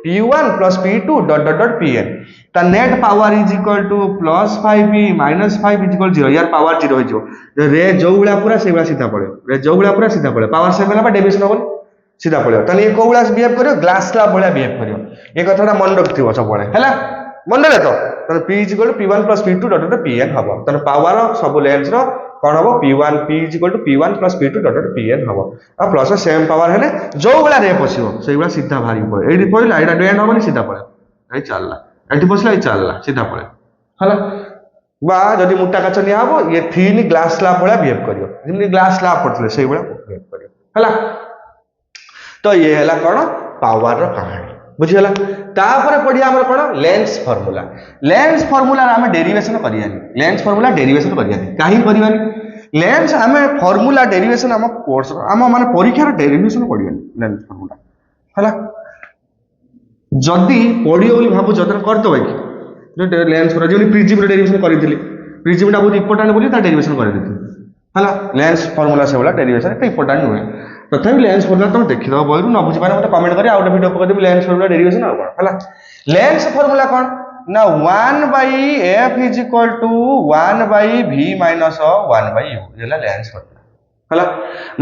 S1: P1 plus P2 dot dot dot Pn त net power is equal to +5P -5 is equal 0 यार पावर 0 हो जो रे जो गुला पूरा से गुला सीधा पड़े रे जो गुला पूरा सीधा पड़े पावर से गेला डेविएशन होबो सीधा पड़े तने ये को गुला बिहेव करियो ग्लास स्लैब भलिया बिहेव करियो ये कथाटा मन रखथिबो सब पड़े हला मन रे तो तने P is equal to P1 plus P2 dot dot Pn हबो तने पावर सब लेंस रो कौन हम P1 P is equal to P1 plus P2 dot dot Pn हम आ प्लस सेम पावर हेले जो गुला रे पसिबो सेई गुला सीधा भारी पड़े एडी पइला एडा डेंड होबनी सीधा पड़े एई चलला एठी पसला एई चलला सीधा पड़े हला बा जदी मोटा काच निया हबो ये थीन ग्लास स्लैब भलिया बिहेव करियो जेमि ग्लास स्लैब पड़थले सेई गुला बिहेव करियो हला तो ये हला कोन पावर रो कहानी बुझियला तापर पढ़िया हमर कोन लेंस फार्मूला रा हम डेरिवेशन करियानी लेंस फार्मूला डेरिवेशन करियानी काहे करियानी लेंस हमें फार्मूला डेरिवेशन हम कोर्स हम माने परीक्षा रो डेरिवेशन पढ़ियानी लेंस फार्मूला हला जदी पढ़ियो बोली भाबु जतन करतो भाई जो लेंस पर जो प्रिज्म रो डेरिवेशन करिथिली प्रिज्म टा बहुत इंपोर्टेंट बोली ता डेरिवेशन करि देथि हला लेंस फार्मूला से वाला डेरिवेशन एते इंपोर्टेंट नुहे तथापि लेंस फार्मूला तुम देखि दो बहिरु न बुझि पारे मते कमेंट करी आउट वीडियो पकड़ देबी लेंस फार्मूला डेरिवेशन आ कोन हला लेंस फार्मूला कोन ना 1/f is equal to 1/v minus 1/u जेला लेंस फार्मूला हला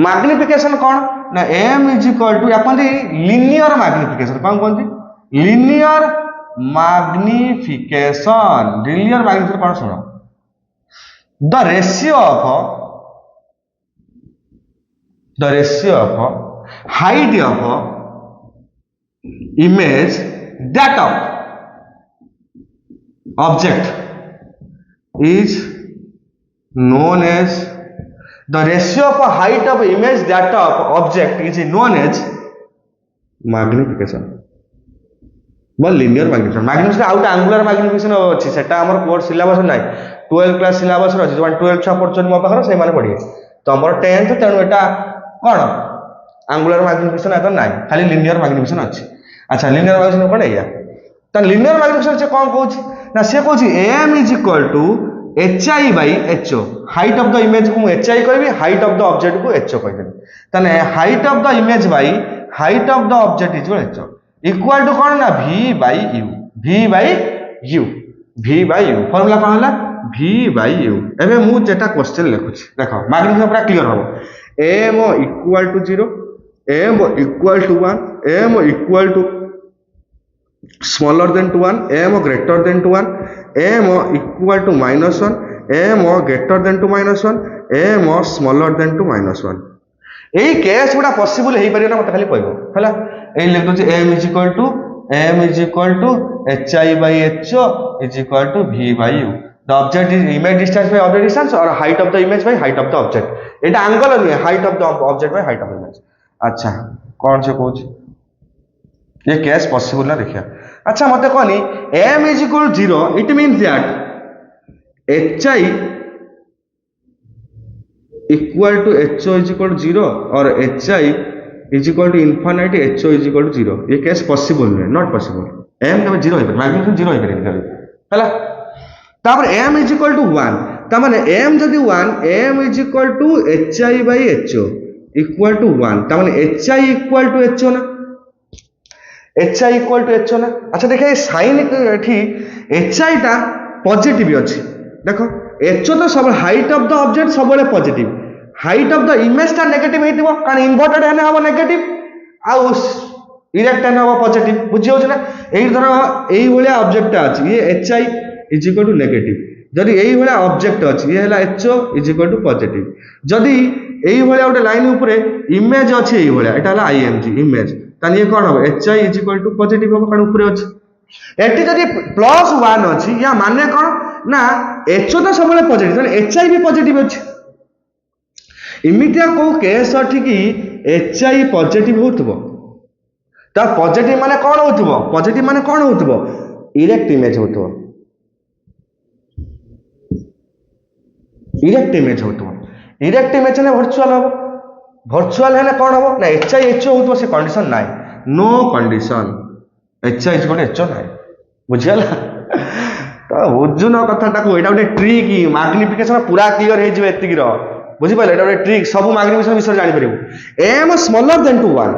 S1: मैग्निफिकेशन कोन ना m इज इक्वल टू अपन लीनियर मैग्निफिकेशन कोन कोनती लीनियर मैग्निफिकेशन कोन सुनो the ratio of height of image that of object is known as the ratio of height of image that of object is known as magnification बा linear magnification out angular magnification अछि सेटा हमर कोर्स सिलेबस नै 12 क्लास सिलेबस अछि जो 12 छा परचन मो पाखर से माने पढिए तो हमर 10th तेनु एटा कौन एंगुलर मैग्निफिकेशन आता ना खाली लिनियर मैग्निफिकेशन अच्छी अच्छा लिनियर मैग्निफिकेशन कौन है तो लिनियर मैग्निफिकेशन से कौन कहूँ ना से कहूँ M is equal to HI by HO height of the image को HI कहबी हाइट ऑफ द ऑब्जेक्ट को HO कहदेबी तने height of the image by height of the object is HO equal to कौन ना V बाई U फार्मूला कौन होला V बाई U एबे मु जेटा क्वेश्चन लिखुछि देखो मैग्निफिकेशन पूरा क्लियर हो m equal to 0 m equal to 1 m equal to smaller than to 1 m greater than to 1 m equal to -1 m greater than to -1 m smaller than to -1 एई केस गुडा पॉसिबल हेई परियो ना मत खाली कहबो हला एई लिख दो m is equal to hi by ho is equal to v by u the object is image distance by object distance or height of the image by height of the object Etah angle नहीं है height of the object by height of the image अच्छा कौन से कहूँ ये केस पॉसिबल ना देखिए अच्छा मते कहनी m is equal to 0 it means that hi equal to ho is equal to 0 or hi is equal to infinity ho is equal to 0 ये केस पॉसिबल नहीं नॉट पॉसिबल m कभी 0 हो मैग्नीट्यूड 0 हो कभी हला तापर m is equal to 1 ता माने m जदी 1 m is equal to hi by ho equal to 1 ता माने hi equal to ho ना hi equal to ho ना अच्छा देखिए साइन एठी hi टा पॉजिटिव अछि देखो ho तो सब हाइट ऑफ द ऑब्जेक्ट सब बळे positive height of the image टा नेगेटिव हेतिबो कारण इन्वर्टेड हेने हबो नेगेटिव आ इरेक्ट हेने हबो पॉजिटिव बुझि होछ ना एई धर एई भलिया ऑब्जेक्ट अछि ये hi is equal to negative जदि एई भलिया ऑब्जेक्ट अछि ये हला ho is equal to positive जदि एई भलिया गोटे लाइन ऊपर इमेज अछि एई भलिया एटा हला img इमेज तानी ये कोन हो hi is equal to positive हो कारण ऊपर अछि एटी जदि +1 अछि या माने कोन ना ho तो सबले पॉजिटिव तानी hi भी पॉजिटिव अछि इमितिया को केस अछि कि hi पॉजिटिव होतबो ता पॉजिटिव माने कौन होथिबो पॉजिटिव माने कौन होथिबो इरेक्ट इमेज होथिबो इरेक्ट इमेज होथिबो इरेक्ट इमेज ने वर्चुअल है कौन हम ना HIHO हो से कंडीशन ना no condition HI is HO ना बुझिगला तो बुझुन कथाटा को एटा गोटे ट्रिक मैग्निफिकेशन पूरा क्लियर हो जिवे एतिकी रो बुझि पाले एटा गोटे ट्रिक सब मैग्निफिकेशन विषय जानि परिबो m स्मॉलर देन टू 1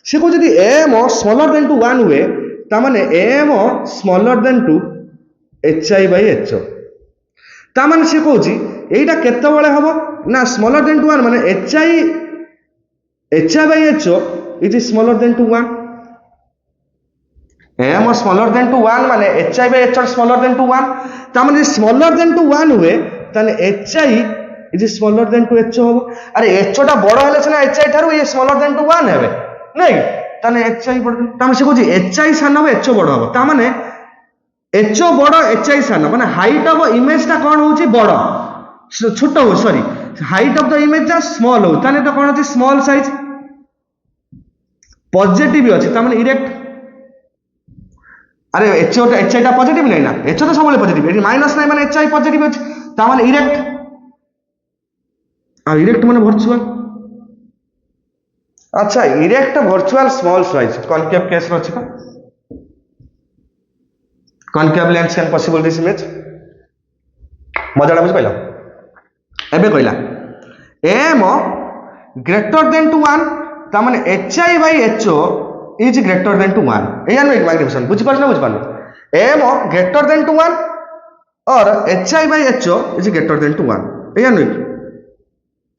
S1: से को जदी m स्मॉलर देन टू 1 हुए ता माने m smaller than to HI/HO ता माने से कहूची एटा केते बेले हबो ना स्मॉलर देन टू 1 माने HI/HO is smaller than to 1 m smaller than to 1 माने HI/HO स्मॉलर देन टू 1 ता माने स्मॉलर देन टू 1 हुए ताने HI is smaller than to HO हबो अरे HO टा बड़ हेले छना HI थारु ये स्मॉलर देन टू 1 हेबे नहीं ताने HI बड़ ता माने से कहूची HI सान हबो HO बड़ हबो ता माने HO बड़ HI सान माने हाइट ऑफ इमेज टा कोन होची बड़ छोट हो sorry height of the image टा स्मॉल हो ताने तो कोन होची स्मॉल साइज पॉजिटिव अछि ता माने इरेक्ट अरे HI टा पॉजिटिव नहीं ना HO तो सबले पॉजिटिव एटी माइनस नहीं माने HI पॉजिटिव अछि ता माने इरेक्ट आ इरेक्ट माने वर्चुअल अच्छा erect virtual small size concave case रो अछि concave lens can possible this image मजाडा बुझ पाइलो एबे कहला m ग्रेटर देन टू 1 ता माने HI/HO is greater than to 1 एया नो मैग्निफिकेशन बुझ पारछ ना बुझ पारनो m ग्रेटर देन टू 1 और HI/HO is greater than to 1 एया नो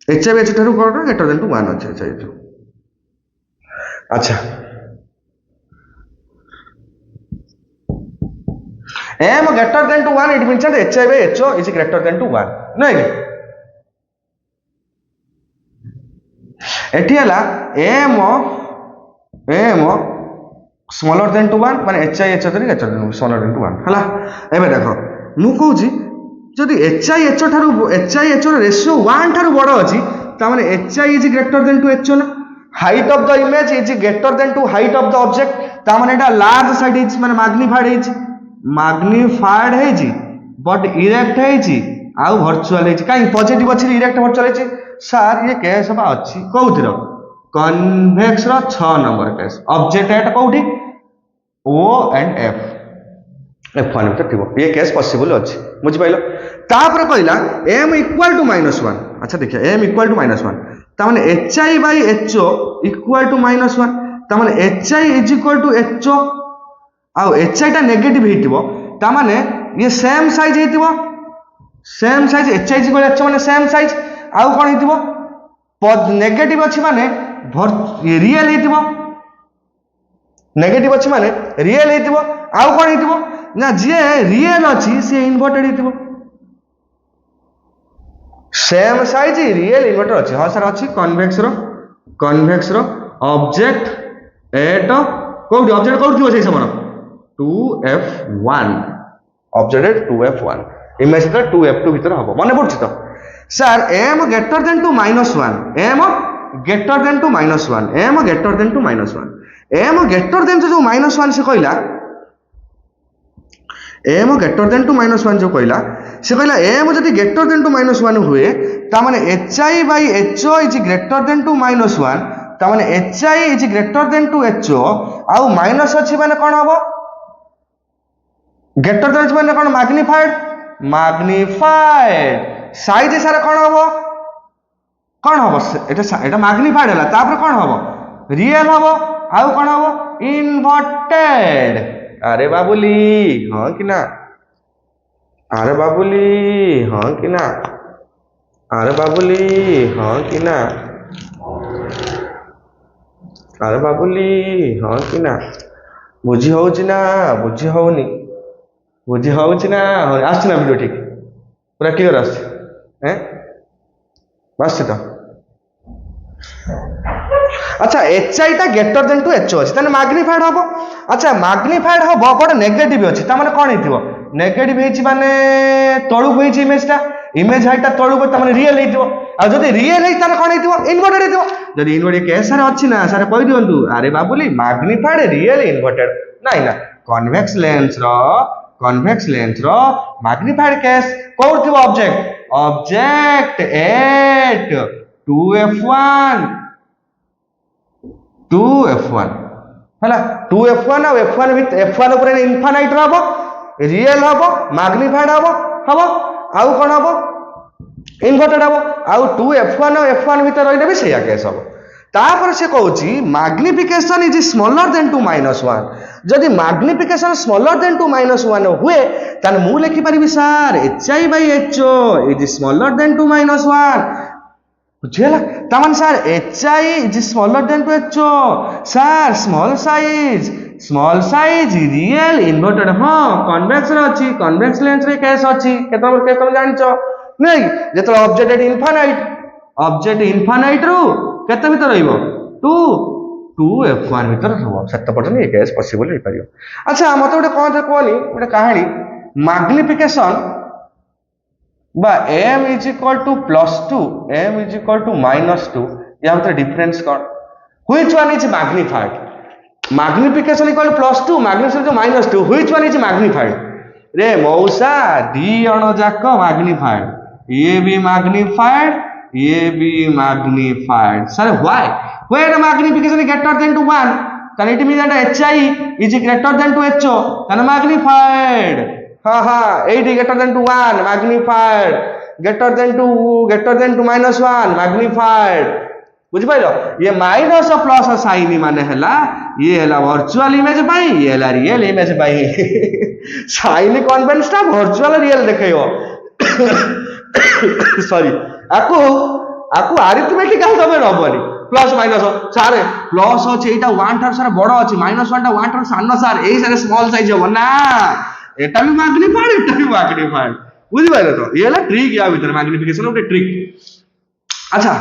S1: HI/HO थारु कोन ग्रेटर देन टू 1 अछि अच्छा m greater than to 1 it means that HI/HO is greater than to 1 नहीं एठी हला m smaller than to 1 माने HI/HO तरी greater than smaller than to 1 हला एबे देखो मु कहू छी जदी HI/HO Tharu HI/HO ratio 1 Tharu बड़ अछि ता माने HI is greater than to HO ना height of the image is greater than to height of the object ता माने एटा लार्ज साइड इज माने मैग्निफाइड है जी बट इरेक्ट है जी आउ वर्चुअल है जी काई पॉजिटिव अछि इरेक्ट वर्चुअल है जी सर ये केस बा अछि कोउथिरो कन्वेक्स रो 6 नंबर केस ऑब्जेक्ट एट कोउठी O एंड F1 में थिबो ये केस पॉसिबल अछि बुझ पाइलो तापर कहला m इक्वल टू -1 अच्छा देखिए m इक्वल टू -1 ता माने HI/HO इक्वल टू -1 ता माने HI is equal to HO आ HI टा नेगेटिव हेतिबो ता माने ये सेम साइज हेतिबो same size HI is equal HO माने सेम साइज आ कोन हेतिबो नेगेटिव अछि माने रियल हेतिबो नेगेटिव अछि माने रियल हेतिबो आ कोन हेतिबो ना जे रियल अछि से इन्वर्टेड हेतिबो सेम साइज रियल इन्वर्टर अछि हां सर अछि कन्वेक्स रो ऑब्जेक्ट एट कोडी ऑब्जेक्ट कोडी थियो छै समन 2F1 object at 2F1 image ता 2F2 भीतर हबो माने पड़छि तो sir m greater than to -1 m greater than to -1 m greater than to -1 m greater than जो -1 से कहला m ग्रेटर देन टू -1 जो कहला से कहला m जदी ग्रेटर देन टू -1 हुए ता माने HI/HO is greater than to -1 ता माने HI is greater than to HO आउ माइनस अछि माने कोन हबो ग्रेटर देन माने कोन मैग्निफाइड साइज सारा कोन हबो एटा मैग्निफाइड हला तापर कोन हबो रियल हबो आउ कोन हबो इन्वर्टेड अरे बाबूली हां कि ना अरे बाबूली हां कि ना अरे बाबूली हां कि ना अरे बाबूली हां कि ना बुझी होउची ना बुझी होउनी बुझी होउची ना आछि ना वीडियो ठीक पूरा क्लियर आछि हैं बस तो अच्छा HI टा ग्रेटर देन टू HO अछि तने मैग्निफाइड हबो अच्छा मैग्निफाइड हबो बट नेगेटिव अछि ता माने कोन हेतिबो नेगेटिव हेछि माने तळु होइछि इमेज टा इमेज हाइट तळु को तमने रियल हेतिबो आ जदी रियल हेइ तार कोन हेतिबो इन्वर्टेड हेतिबो जदी इन्वर्टेड केस सारे अछि ना सारे कहि दियंतु अरे बाबुली मैग्निफाइड रियल इन्वर्टेड नाही ना कन्वेक्स लेंस रो मैग्निफाइड केस कोड थिबो ऑब्जेक्ट एट 2f1 हला 2f1 और f1 ऊपर इनफाइनाइट रहबो रियल हबो मैग्निफाइड हबो आउ कोन हबो इन्वर्टेड हबो आउ 2f1 और f1 भीतर रहिले भी सेया केस हबो तापर से कहूची मैग्निफिकेशन इज स्मॉलर देन 2 - 1 जदि मैग्निफिकेशन स्मॉलर देन 2 - 1 हुए तन मु लिखि परिबि sir hi/ho is smaller than 2 - 1 बुझिला तमन sir hi is smaller than 2ho sir small size real inverted हां कन्वेक्स रे अछि कन्वेक्स लेंस रे केस अछि केत नंबर केस तुम जानिचो नै जेतला ऑब्जेक्ट इनफाइनाइट रू केते भीतर रहइबो 2f1 भीतर रहबो सत्य पर्यंत ये केस पॉसिबल हे परियो अच्छा मते गोटे कोन कोनी गोटे कहानी मैग्निफिकेशन बा m = +2 m = -2 या भीतर difference cone which one is magnified magnification = +2 magnification -2 which one is magnified रे मौसा दी अण जाक मैग्निफाइड ये भी magnified sir why where magnification is greater than 1 then it means that hi is greater than 2ho then magnified ha 8 greater than 1 magnified greater than 2 -1 magnified बुझ पाइलो ये माइनस और प्लस साइन माने हला ये हला वर्चुअल इमेज पाई ये हला रियल इमेज पाई साइन कन्वेंसटा वर्चुअल रियल देखैयो सॉरी आकु अरिथमेटिकल तमे नबनी प्लस माइनस सारे प्लस अछि एटा 1 ठार सारे बड़ अछि -1 टा 1 ठार सानो सार एई सारे स्मॉल साइज हो ना एटा भी मैग्निफाइड बुझि पाइलो तो ये हला ट्रिक या भीतर मैग्निफिकेशन ओटे ट्रिक अच्छा